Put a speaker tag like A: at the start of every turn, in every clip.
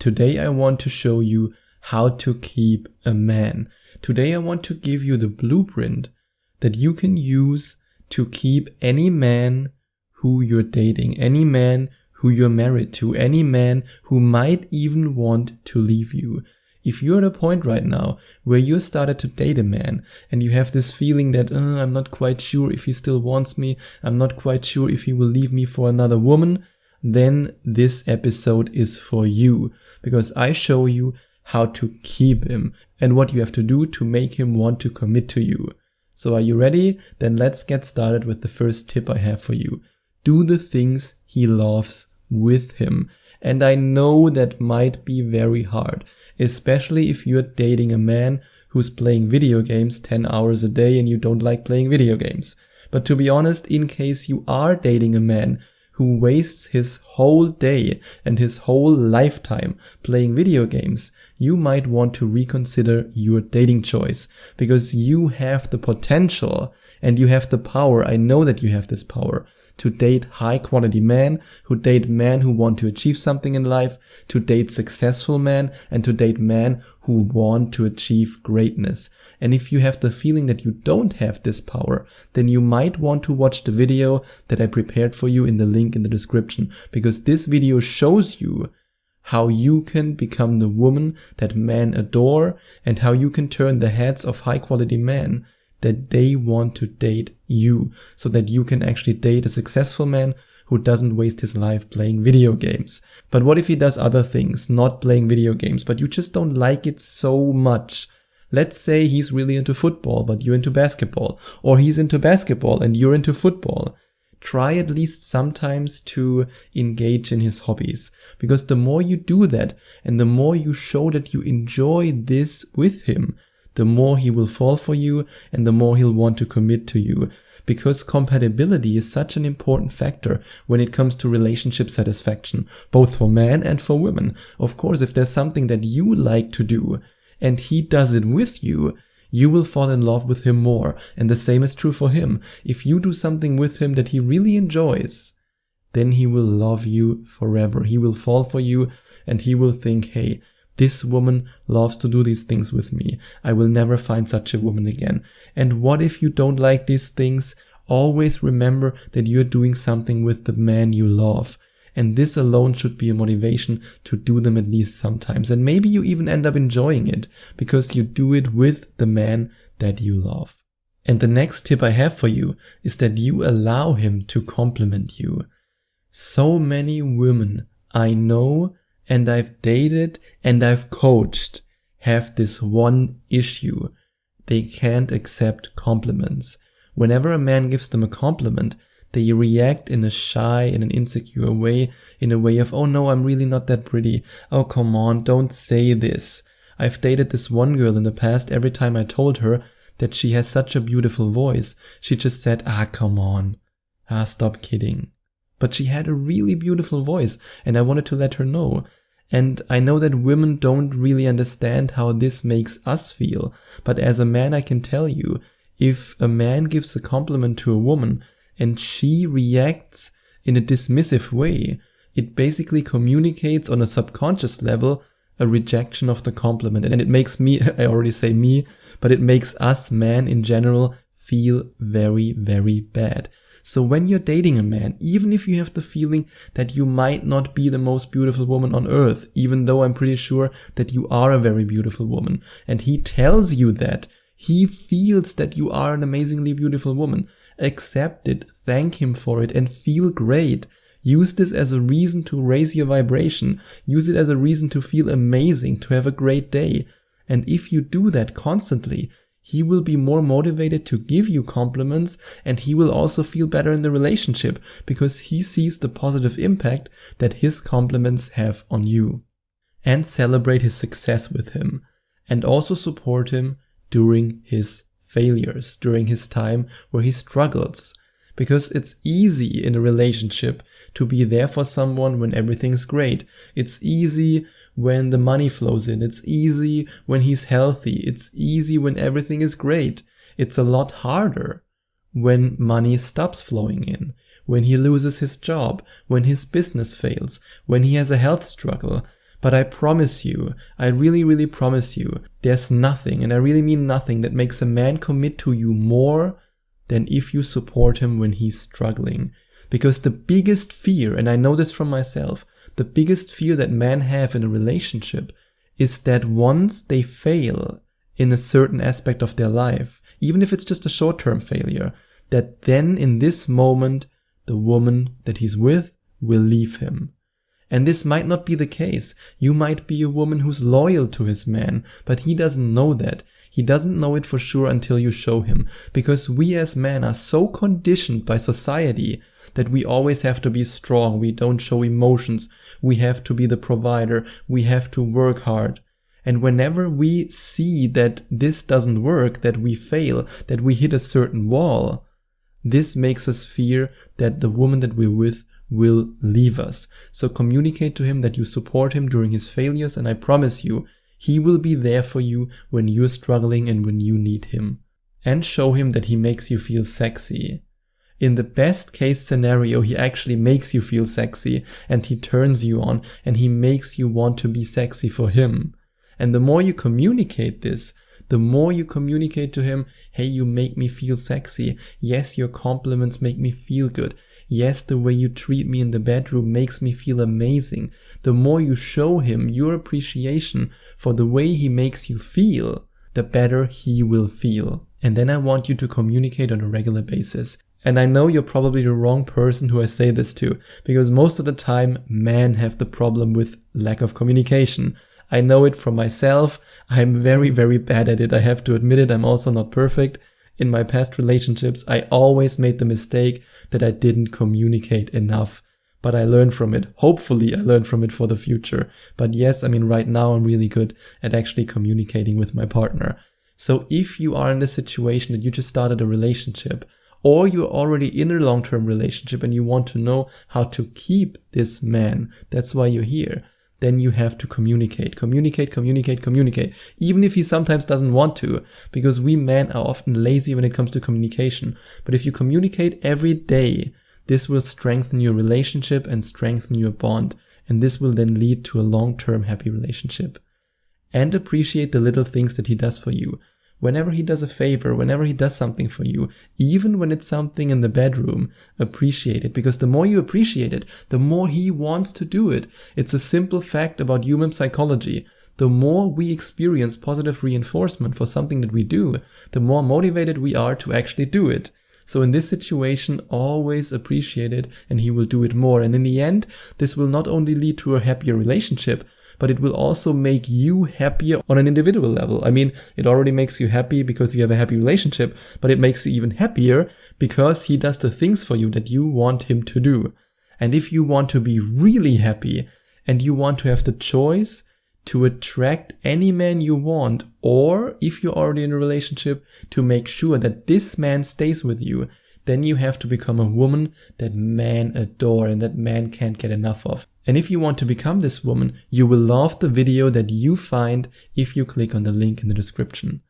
A: Today I want to show you how to keep a man. Today I want to give you the blueprint that you can use to keep any man who you're dating, any man who you're married to, any man who might even want to leave you. If you're at a point right now where you started to date a man and you have this feeling that I'm not quite sure if he still wants me, I'm not quite sure if he will leave me for another woman, then this episode is for you, because I show you how to keep him and what you have to do to make him want to commit to you. So are you ready? Then let's get started with the first tip I have for you. Do the things he loves with him. And I know that might be very hard, especially if you're dating a man who's playing video games 10 hours a day and you don't like playing video games. But to be honest, in case you are dating a man who wastes his whole day and his whole lifetime playing video games, you might want to reconsider your dating choice, because you have the potential and you have the power. I know that you have this power to date high quality men, who date men who want to achieve something in life, to date successful men, and to date men who want to achieve greatness. And if you have the feeling that you don't have this power, then you might want to watch the video that I prepared for you in the link in the description, because this video shows you how you can become the woman that men adore and how you can turn the heads of high quality men that they want to date you, so that you can actually date a successful man who doesn't waste his life playing video games. But what if he does other things, not playing video games, but you just don't like it so much? Let's say he's really into football, but you're into basketball, or he's into basketball and you're into football. Try at least sometimes to engage in his hobbies, because the more you do that and the more you show that you enjoy this with him, the more he will fall for you and the more he'll want to commit to you. Because compatibility is such an important factor when it comes to relationship satisfaction, both for men and for women. Of course, if there's something that you like to do and he does it with you, you will fall in love with him more. And the same is true for him. If you do something with him that he really enjoys, then he will love you forever. He will fall for you and he will think, hey, this woman loves to do these things with me. I will never find such a woman again. And what if you don't like these things? Always remember that you're doing something with the man you love. And this alone should be a motivation to do them at least sometimes. And maybe you even end up enjoying it because you do it with the man that you love. And the next tip I have for you is that you allow him to compliment you. So many women I know and I've dated and I've coached have this one issue. They can't accept compliments. Whenever a man gives them a compliment, they react in a shy, in an insecure way, in a way of, oh no, I'm really not that pretty. Oh, come on, don't say this. I've dated this one girl in the past. Every time I told her that she has such a beautiful voice, she just said, come on. Stop kidding. But she had a really beautiful voice and I wanted to let her know. And I know that women don't really understand how this makes us feel. But as a man, I can tell you, if a man gives a compliment to a woman and she reacts in a dismissive way, it basically communicates on a subconscious level a rejection of the compliment. And it makes me, I already say me, but it makes us men in general feel very, very bad. So when you're dating a man, even if you have the feeling that you might not be the most beautiful woman on earth, even though I'm pretty sure that you are a very beautiful woman, and he tells you that, he feels that you are an amazingly beautiful woman, accept it, thank him for it, and feel great. Use this as a reason to raise your vibration. Use it as a reason to feel amazing, to have a great day. And if you do that constantly, he will be more motivated to give you compliments, and he will also feel better in the relationship because he sees the positive impact that his compliments have on you. And celebrate his success with him, and also support him during his failures, during his time where he struggles. Because it's easy in a relationship to be there for someone when everything's great. It's easy when the money flows in. It's easy when he's healthy. It's easy when everything is great. It's a lot harder when money stops flowing in, when he loses his job, when his business fails, when he has a health struggle. But I promise you, I really, really promise you, there's nothing, and I really mean nothing, that makes a man commit to you more than if you support him when he's struggling. Because the biggest fear, and I know this from myself, the biggest fear that men have in a relationship is that once they fail in a certain aspect of their life, even if it's just a short-term failure, that then in this moment, the woman that he's with will leave him. And this might not be the case. You might be a woman who's loyal to his man, but he doesn't know that. He doesn't know it for sure until you show him. Because we as men are so conditioned by society that we always have to be strong. We don't show emotions. We have to be the provider. We have to work hard. And whenever we see that this doesn't work, that we fail, that we hit a certain wall, this makes us fear that the woman that we're with will leave us. So communicate to him that you support him during his failures, and I promise you, he will be there for you when you're struggling and when you need him. And show him that he makes you feel sexy. In the best case scenario, he actually makes you feel sexy and he turns you on and he makes you want to be sexy for him. And the more you communicate this, the more you communicate to him, hey, you make me feel sexy. Yes, your compliments make me feel good. Yes, the way you treat me in the bedroom makes me feel amazing. The more you show him your appreciation for the way he makes you feel, the better he will feel. And then I want you to communicate on a regular basis. And I know you're probably the wrong person who I say this to, because most of the time men have the problem with lack of communication. I know it from myself. I'm very, very bad at it. I have to admit it. I'm also not perfect. In my past relationships, I always made the mistake that I didn't communicate enough. But I learned from it. Hopefully I learned from it for the future. But yes, I mean, right now I'm really good at actually communicating with my partner. So if you are in the situation that you just started a relationship, or you're already in a long-term relationship and you want to know how to keep this man, that's why you're here, then you have to communicate. Even if he sometimes doesn't want to, because we men are often lazy when it comes to communication. But if you communicate every day, this will strengthen your relationship and strengthen your bond. And this will then lead to a long-term happy relationship. And appreciate the little things that he does for you. Whenever he does a favor, whenever he does something for you, even when it's something in the bedroom, appreciate it. Because the more you appreciate it, the more he wants to do it. It's a simple fact about human psychology. The more we experience positive reinforcement for something that we do, the more motivated we are to actually do it. So in this situation, always appreciate it and he will do it more. And in the end, this will not only lead to a happier relationship, but it will also make you happier on an individual level. I mean, it already makes you happy because you have a happy relationship, but it makes you even happier because he does the things for you that you want him to do. And if you want to be really happy and you want to have the choice to attract any man you want, or if you're already in a relationship, to make sure that this man stays with you, then you have to become a woman that men adore and that men can't get enough of. And if you want to become this woman, you will love the video that you find if you click on the link in the description.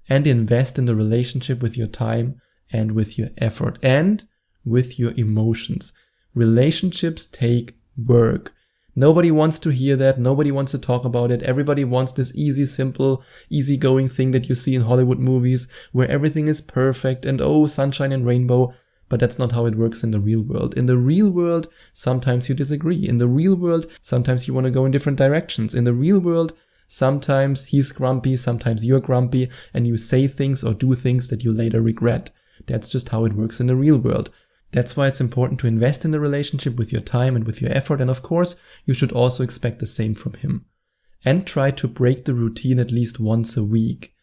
A: And invest in the relationship with your time and with your effort and with your emotions. Relationships take work. Nobody wants to hear that. Nobody wants to talk about it. Everybody wants this easy, simple, easygoing thing that you see in Hollywood movies where everything is perfect and oh, sunshine and rainbow. But that's not how it works in the real world. In the real world, sometimes you disagree. In the real world, sometimes you want to go in different directions. In the real world, sometimes he's grumpy, sometimes you're grumpy, and you say things or do things that you later regret. That's just how it works in the real world. That's why it's important to invest in the relationship with your time and with your effort. And of course, you should also expect the same from him. And try to break the routine at least once a week.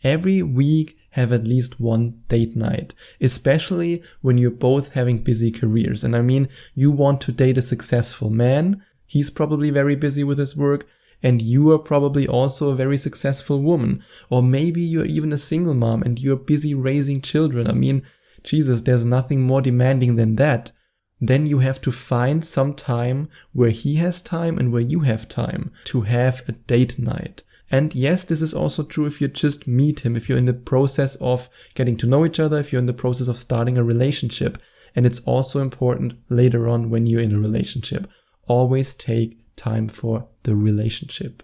A: Every week have at least one date night, especially when you're both having busy careers. And I mean, you want to date a successful man. He's probably very busy with his work. And you are probably also a very successful woman. Or maybe you're even a single mom and you're busy raising children. I mean, Jesus, there's nothing more demanding than that. Then you have to find some time where he has time and where you have time to have a date night. And yes, this is also true if you just meet him, if you're in the process of getting to know each other, if you're in the process of starting a relationship. And it's also important later on when you're in a relationship. Always take time for the relationship.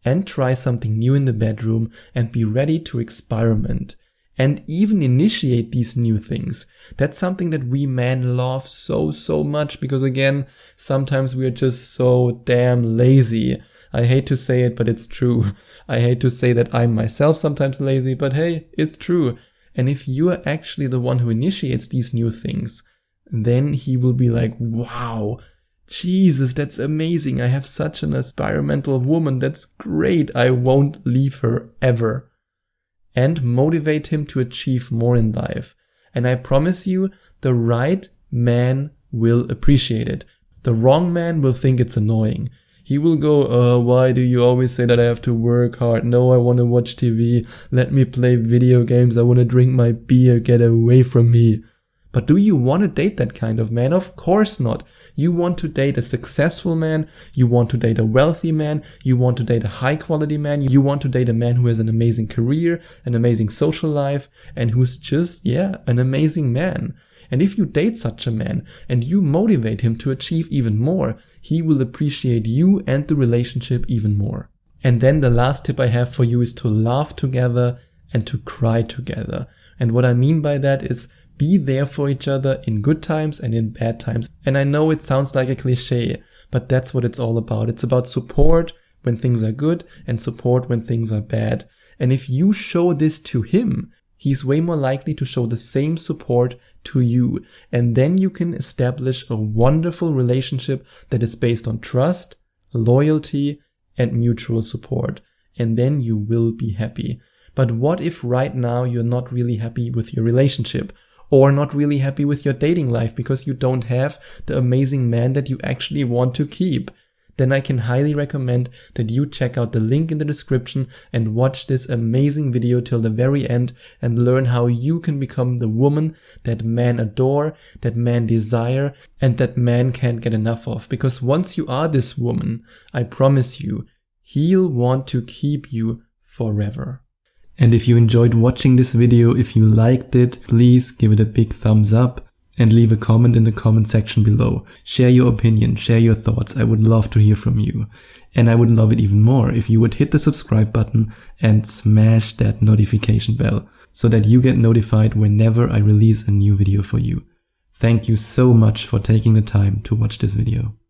A: And try something new in the bedroom and be ready to experiment and even initiate these new things. That's something that we men love so much, because again, sometimes we are just so damn lazy. I hate to say it, but it's true. I hate to say that I'm myself sometimes lazy, but hey, it's true. And if you are actually the one who initiates these new things, then he will be like, wow, Jesus, that's amazing. I have such an experimental woman. That's great. I won't leave her ever. And motivate him to achieve more in life. And I promise you, the right man will appreciate it. The wrong man will think it's annoying. He will go, why do you always say that I have to work hard? No, I want to watch TV. Let me play video games. I want to drink my beer. Get away from me. But do you want to date that kind of man? Of course not. You want to date a successful man. You want to date a wealthy man. You want to date a high quality man. You want to date a man who has an amazing career, an amazing social life, and who's just, an amazing man. And if you date such a man and you motivate him to achieve even more, he will appreciate you and the relationship even more. And then the last tip I have for you is to laugh together and to cry together. And what I mean by that is, be there for each other in good times and in bad times. And I know it sounds like a cliche, but that's what it's all about. It's about support when things are good and support when things are bad. And if you show this to him, he's way more likely to show the same support to you. And then you can establish a wonderful relationship that is based on trust, loyalty, and mutual support. And then you will be happy. But what if right now you're not really happy with your relationship? Or not really happy with your dating life because you don't have the amazing man that you actually want to keep? Then I can highly recommend that you check out the link in the description and watch this amazing video till the very end and learn how you can become the woman that men adore, that men desire, and that men can't get enough of. Because once you are this woman, I promise you, he'll want to keep you forever. And if you enjoyed watching this video, if you liked it, please give it a big thumbs up and leave a comment in the comment section below. Share your opinion, share your thoughts. I would love to hear from you. And I would love it even more if you would hit the subscribe button and smash that notification bell so that you get notified whenever I release a new video for you. Thank you so much for taking the time to watch this video.